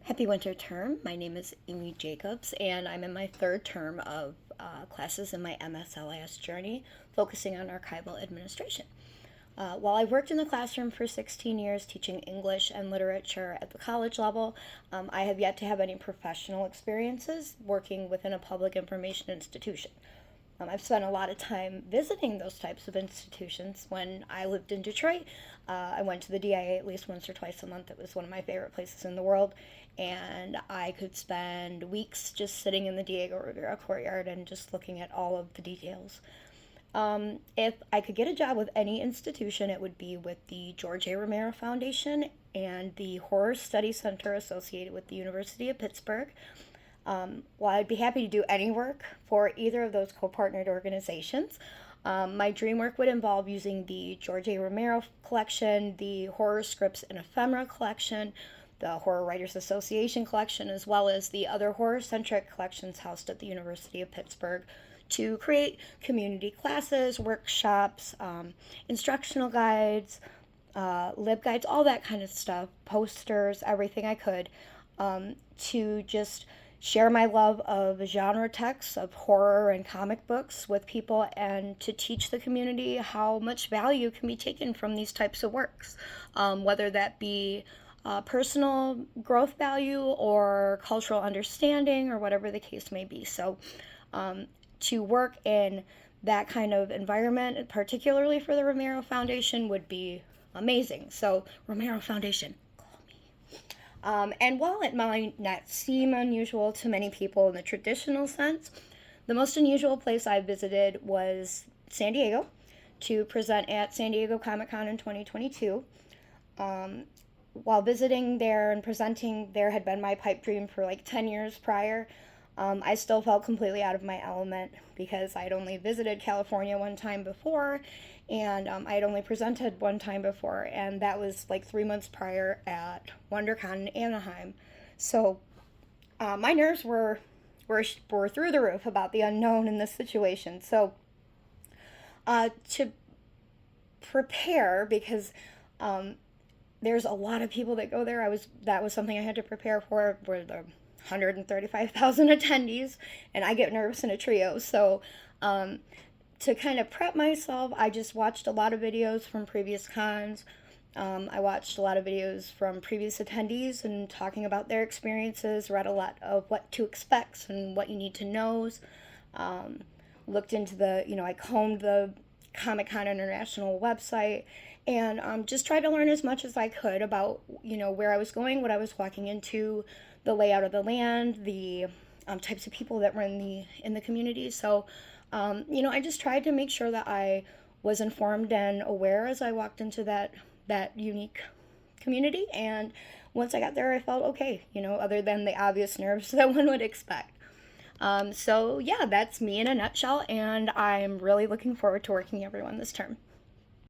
Happy winter term. My name is Amy Jacobs, and I'm in my third term of classes in my MSLAS journey, focusing on archival administration. While I worked in the classroom for 16 years teaching English and literature at the college level, I have yet to have any professional experiences working within a public information institution. I've spent a lot of time visiting those types of institutions. When I lived in Detroit, I went to the DIA at least once or twice a month. It was one of my favorite places in the world, and I could spend weeks just sitting in the Diego Rivera courtyard and just looking at all of the details. If I could get a job with any institution, it would be with the George A. Romero Foundation and the Horror Study Center associated with the University of Pittsburgh. While I'd be happy to do any work for either of those co-partnered organizations, my dream work would involve using the George A. Romero collection, the Horror Scripts and Ephemera collection, the Horror Writers Association collection, as well as the other horror-centric collections housed at the University of Pittsburgh to create community classes, workshops, instructional guides, libguides, all that kind of stuff, posters, everything I could, to just share my love of genre texts, of horror and comic books with people, and to teach the community how much value can be taken from these types of works, whether that be personal growth value or cultural understanding or whatever the case may be. So to work in that kind of environment, particularly for the Romero Foundation, would be amazing. So Romero Foundation, and while it might not seem unusual to many people in the traditional sense, the most unusual place I visited was San Diego to present at San Diego Comic-Con in 2022. While visiting there and presenting there had been my pipe dream for like 10 years prior, I still felt completely out of my element because I'd only visited California one time before, and I had only presented one time before, and that was like 3 months prior at WonderCon in Anaheim. So my nerves were through the roof about the unknown in this situation. So to prepare, because there's a lot of people that go there, that was something I had to prepare for. Were the 135,000 attendees, and I get nervous in a trio. So to kind of prep myself, I just watched a lot of videos from previous cons. I watched a lot of videos from previous attendees and talking about their experiences, read a lot of what to expect and what you need to know. Looked into I combed the Comic-Con International website, and just tried to learn as much as I could about, where I was going, what I was walking into, the layout of the land, the types of people that were in the community. So, I just tried to make sure that I was informed and aware as I walked into that unique community. And once I got there, I felt okay, other than the obvious nerves that one would expect. So yeah, that's me in a nutshell, and I'm really looking forward to working everyone this term.